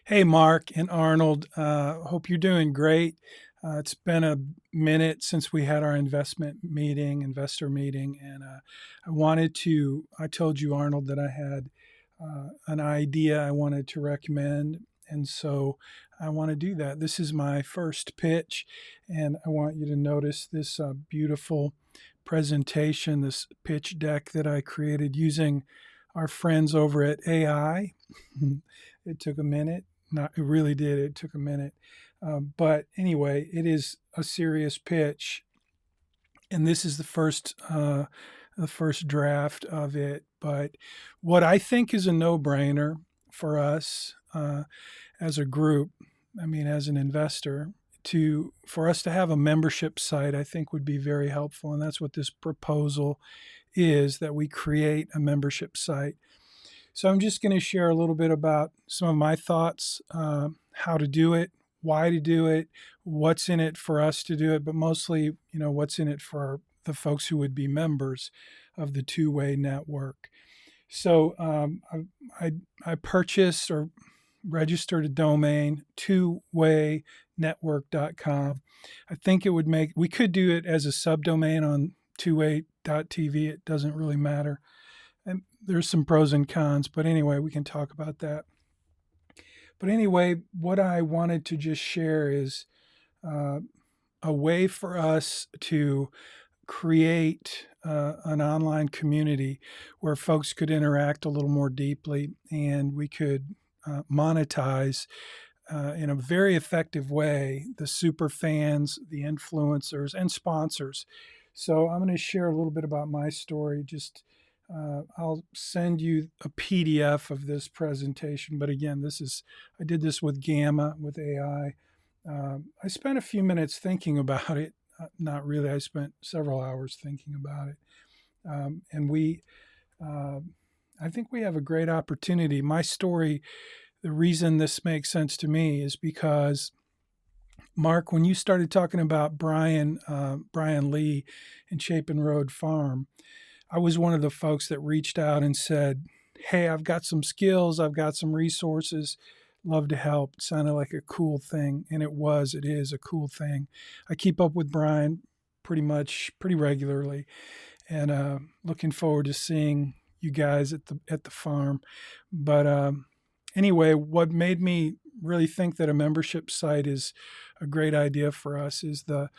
Hey, Mark and Arnold. Hope you're doing great. It's been a minute since we had our investor meeting, and I told you, Arnold, that I had an idea I wanted to recommend. And so I want to do that. This is my first pitch, and I want you to notice this beautiful presentation, this pitch deck that I created using our friends over at AI. It took a minute. Not, it really did. It took a minute. But anyway, it is a serious pitch, and this is the first draft of it. But what I think is a no-brainer for us as a group, I mean, as an investor, to for us to have a membership site, I think would be very helpful, and that's what this proposal is, that we create a membership site. So I'm just going to share a little bit about some of my thoughts, how to do it, why to do it, what's in it for us to do it, but mostly, what's in it for the folks who would be members of the two-way network. So I purchased or registered a domain, twowaynetwork.com. I think we could do it as a subdomain on twoway.tv. It doesn't really matter. And there's some pros and cons, but anyway, we can talk about that. But anyway, what I wanted to just share is uh, a way for us to create an online community where folks could interact a little more deeply, and we could monetize in a very effective way the super fans, the influencers, and sponsors. So I'm going to share a little bit about my story. I'll send you a PDF of this presentation. But again, I did this with Gamma, with AI. I spent a few minutes thinking about it. Not really. I spent several hours thinking about it. And uh, I think we have a great opportunity. My story, the reason this makes sense to me is because, Mark, when you started talking about Brian Lee and Chapin Road Farm, I was one of the folks that reached out and said, "Hey, I've got some skills, I've got some resources, love to help." It sounded like a cool thing, and it is a cool thing. I keep up with Brian pretty regularly, and looking forward to seeing you guys at the farm. But anyway, what made me really think that a membership site is a great idea for us is the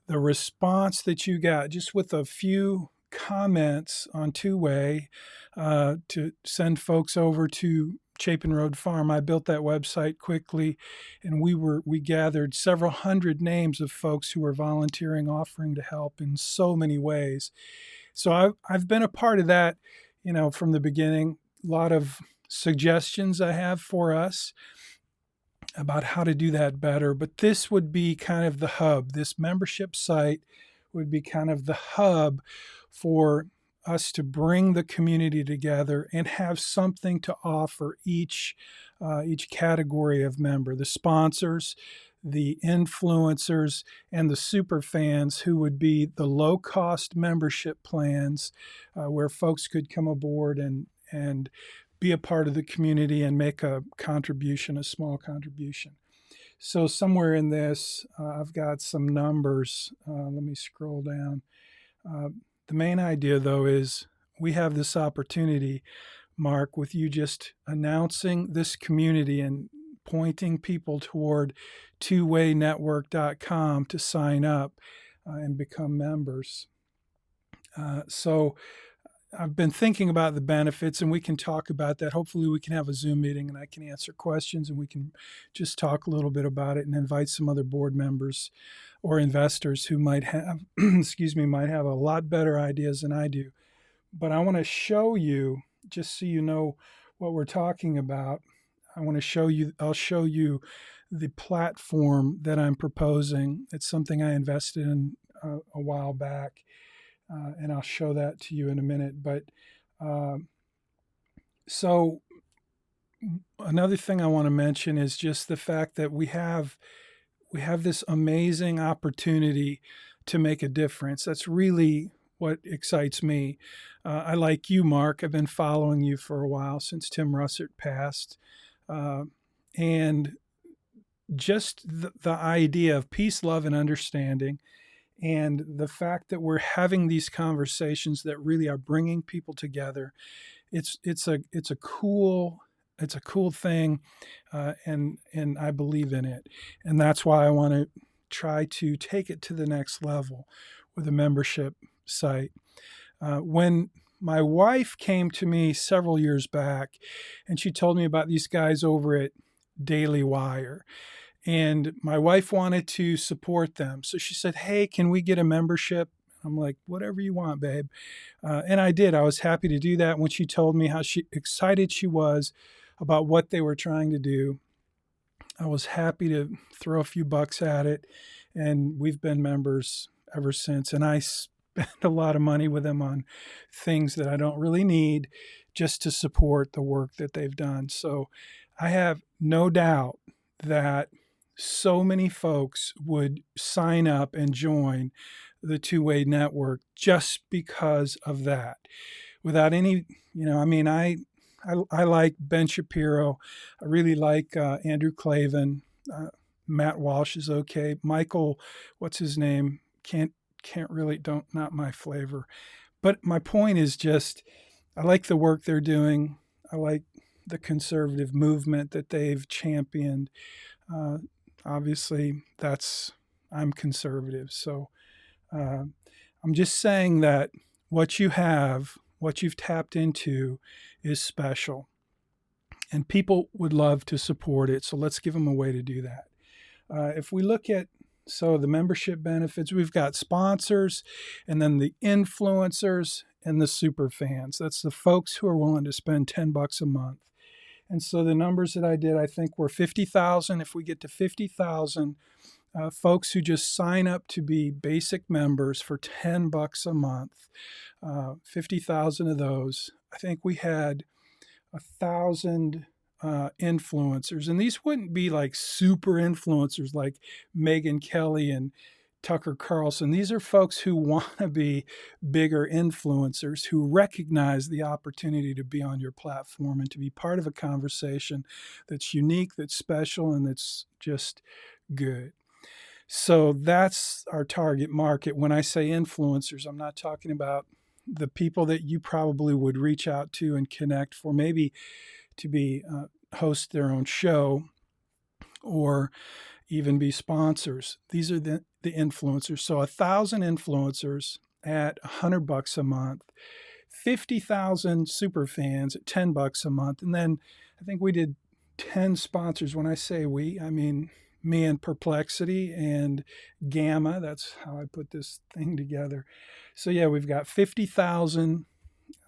response that you got just with a few comments on two way to send folks over to Chapin Road Farm. I built that website quickly, and we gathered several hundred names of folks who were volunteering, offering to help in so many ways. So I've been a part of that, from the beginning. A lot of suggestions I have for us about how to do that better. But this would be kind of the hub. This membership site would be kind of the hub for us to bring the community together and have something to offer each category of member, the sponsors, the influencers, and the super fans, who would be the low cost membership plans where folks could come aboard and be a part of the community and make a contribution, a small contribution. So somewhere in this, I've got some numbers. Let me scroll down. Uh, the main idea, though, is we have this opportunity, Mark, with you just announcing this community and pointing people toward twowaynetwork.com to sign up and become members. So I've been thinking about the benefits, and we can talk about that. Hopefully, we can have a Zoom meeting and I can answer questions and we can just talk a little bit about it and invite some other board members or investors who might have, excuse me, might have a lot better ideas than I do. But I want to show you, just so you know what we're talking about. I'll show you the platform that I'm proposing. It's something I invested in a while back, and I'll show that to you in a minute. But uh, so another thing I want to mention is just the fact that we have this amazing opportunity to make a difference. That's really what excites me. I like you, Mark. I've been following you for a while since Tim Russert passed. Uh, And just the idea of peace, love, and understanding, and the fact that we're having these conversations that really are bringing people together. It's a cool thing, and I believe in it, and that's why I want to try to take it to the next level with a membership site. When my wife came to me several years back, and she told me about these guys over at Daily Wire, and my wife wanted to support them, so she said, "Hey, can we get a membership?" I'm like, "Whatever you want, babe." And I did. I was happy to do that when she told me how excited she was about what they were trying to do. I was happy to throw a few bucks at it, and we've been members ever since. And I spend a lot of money with them on things that I don't really need just to support the work that they've done. So I have no doubt that so many folks would sign up and join the two-way network just because of that. Without any, I mean, I like Ben Shapiro. I really like Andrew Klavan. Matt Walsh is okay. Michael, what's his name? Can't really, don't, not my flavor. But my point is just, I like the work they're doing. I like the conservative movement that they've championed. Uh, Obviously, I'm conservative. So I'm just saying that what you've tapped into is special. And people would love to support it. So let's give them a way to do that. If we look at the membership benefits, we've got sponsors, and then the influencers and the super fans. That's the folks who are willing to spend $10 a month. And so the numbers that I did, I think, were 50,000. If we get to 50,000 folks who just sign up to be basic members for $10 a month, 50,000 of those, I think we had 1,000 influencers. And these wouldn't be like super influencers like Megyn Kelly and Tucker Carlson. These are folks who want to be bigger influencers, who recognize the opportunity to be on your platform and to be part of a conversation that's unique, that's special, and that's just good. So that's our target market. When I say influencers, I'm not talking about the people that you probably would reach out to and connect for, maybe to be host their own show or even be sponsors. These are the influencers. So 1,000 influencers at $100 a month, 50,000 super fans at $10 a month, and then I think we did 10 sponsors. When I say we, I mean me and Perplexity and Gamma. That's how I put this thing together. So yeah, we've got 50,000,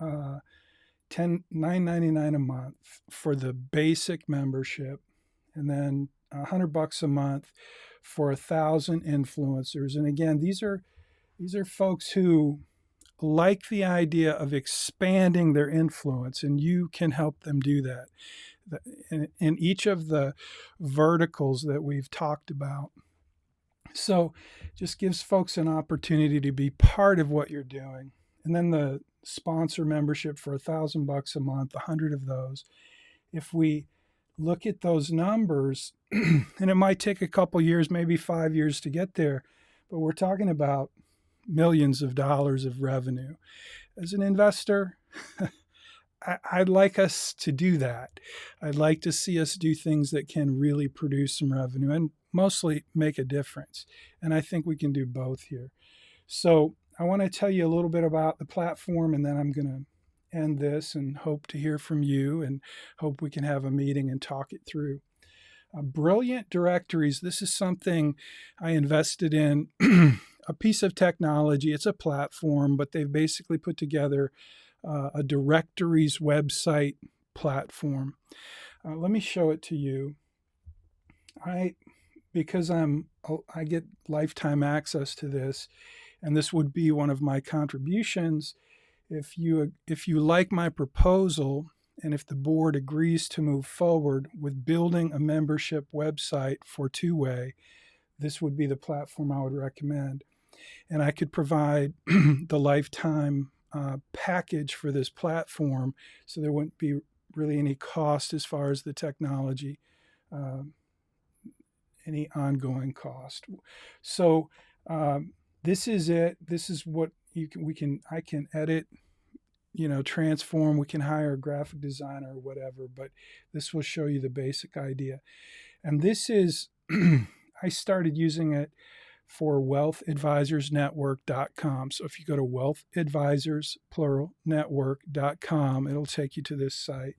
$9.99 a month for the basic membership, and then $100 a month for 1,000 influencers. And again, these are folks who like the idea of expanding their influence, and you can help them do that in each of the verticals that we've talked about. So just gives folks an opportunity to be part of what you're doing. And then the sponsor membership for $1,000 a month, 100 of those. If we look at those numbers, and it might take a couple years, maybe 5 years to get there, but we're talking about millions of dollars of revenue. As an investor, I'd like us to do that. I'd like to see us do things that can really produce some revenue and mostly make a difference. And I think we can do both here. So I want to tell you a little bit about the platform, and then I'm going to end this and hope to hear from you and hope we can have a meeting and talk it through. Brilliant Directories. This is something I invested in, a piece of technology. It's a platform, but they've basically put together a directories website platform. Let me show it to you. Because I get lifetime access to this, and this would be one of my contributions. If you like my proposal, and if the board agrees to move forward with building a membership website for two-way, this would be the platform I would recommend. And I could provide the lifetime package for this platform, so there wouldn't be really any cost as far as the technology. uh, any ongoing cost. So this is it. This is what I can edit, transform. We can hire a graphic designer or whatever, but this will show you the basic idea. And this is, I started using it for wealthadvisorsnetwork.com. So if you go to wealthadvisors, plural, network.com, it'll take you to this site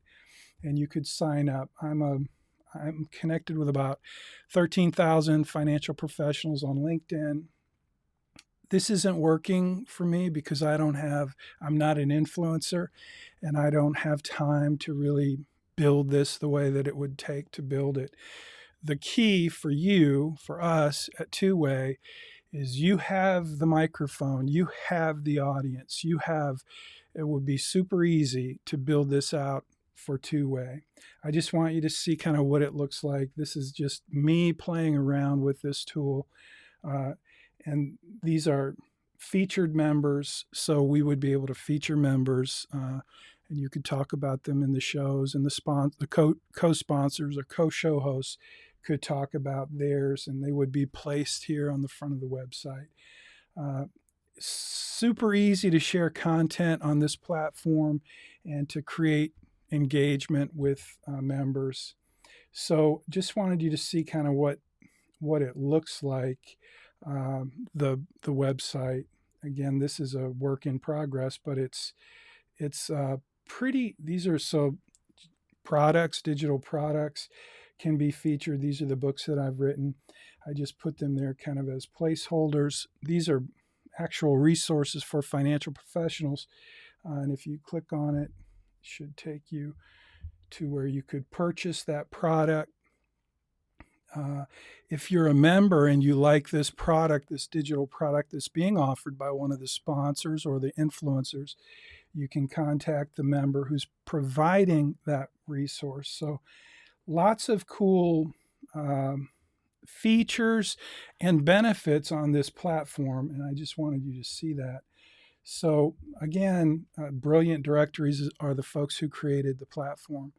and you could sign up. I'm connected with about 13,000 financial professionals on LinkedIn. This isn't working for me because I'm not an influencer and I don't have time to really build this the way that it would take to build it. The key for you, for us at Two Way, is you have the microphone, you have the audience, it would be super easy to build this out for Two Way. I just want you to see kind of what it looks like. This is just me playing around with this tool. And these are featured members, so we would be able to feature members, and you could talk about them in the shows, and the co-sponsors or co-show hosts could talk about theirs, and they would be placed here on the front of the website. Super easy to share content on this platform and to create engagement with members. So just wanted you to see kind of what it looks like. The website, again, this is a work in progress, but it's pretty. These are digital products can be featured. These are the books that I've written. I just put them there kind of as placeholders. These are actual resources for financial professionals, and if you click on it, it should take you to where you could purchase that product. If you're a member and you like this product, this digital product that's being offered by one of the sponsors or the influencers, you can contact the member who's providing that resource. So lots of cool features and benefits on this platform, and I just wanted you to see that. So again, Brilliant Directories are the folks who created the platform.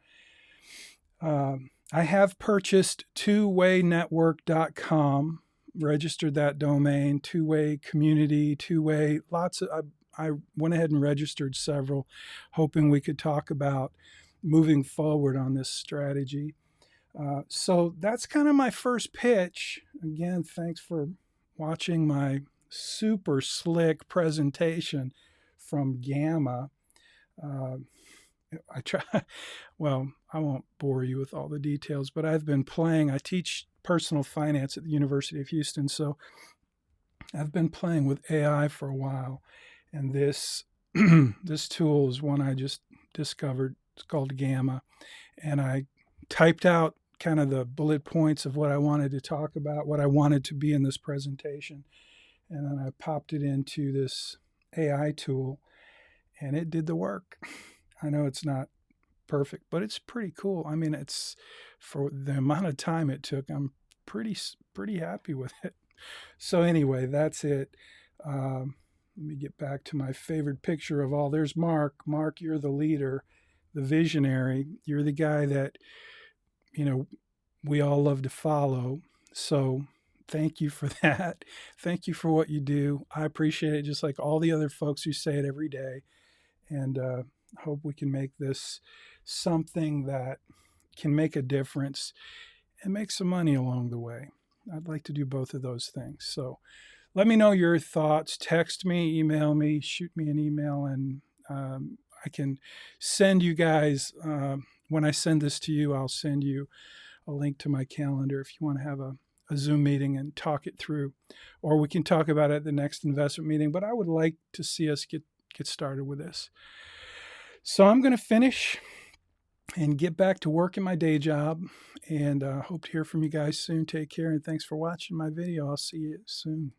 I have purchased twowaynetwork.com, registered that domain, Two-Way Community, Two-Way, I went ahead and registered several, hoping we could talk about moving forward on this strategy. So that's kind of my first pitch. Again, thanks for watching my super slick presentation from Gamma. Well, I won't bore you with all the details, but I teach personal finance at the University of Houston. So I've been playing with AI for a while. And this, this tool is one I just discovered. It's called Gamma. And I typed out kind of the bullet points of what I wanted to talk about, what I wanted to be in this presentation. And then I popped it into this AI tool and it did the work. I know it's not perfect, but it's pretty cool. I mean, it's for the amount of time it took, I'm pretty happy with it. So anyway, that's it. Let me get back to my favorite picture of all. There's Mark. Mark, you're the leader, the visionary. You're the guy that, we all love to follow. So thank you for that. Thank you for what you do. I appreciate it, just like all the other folks who say it every day. And hope we can make this something that can make a difference and make some money along the way. I'd like to do both of those things. So let me know your thoughts. Text me, email me, shoot me an email, and I can send you guys, when I send this to you, I'll send you a link to my calendar if you want to have a Zoom meeting and talk it through. Or we can talk about it at the next investment meeting. But I would like to see us get started with this. So I'm going to finish and get back to work in my day job, and hope to hear from you guys soon. Take care, and thanks for watching my video. I'll see you soon.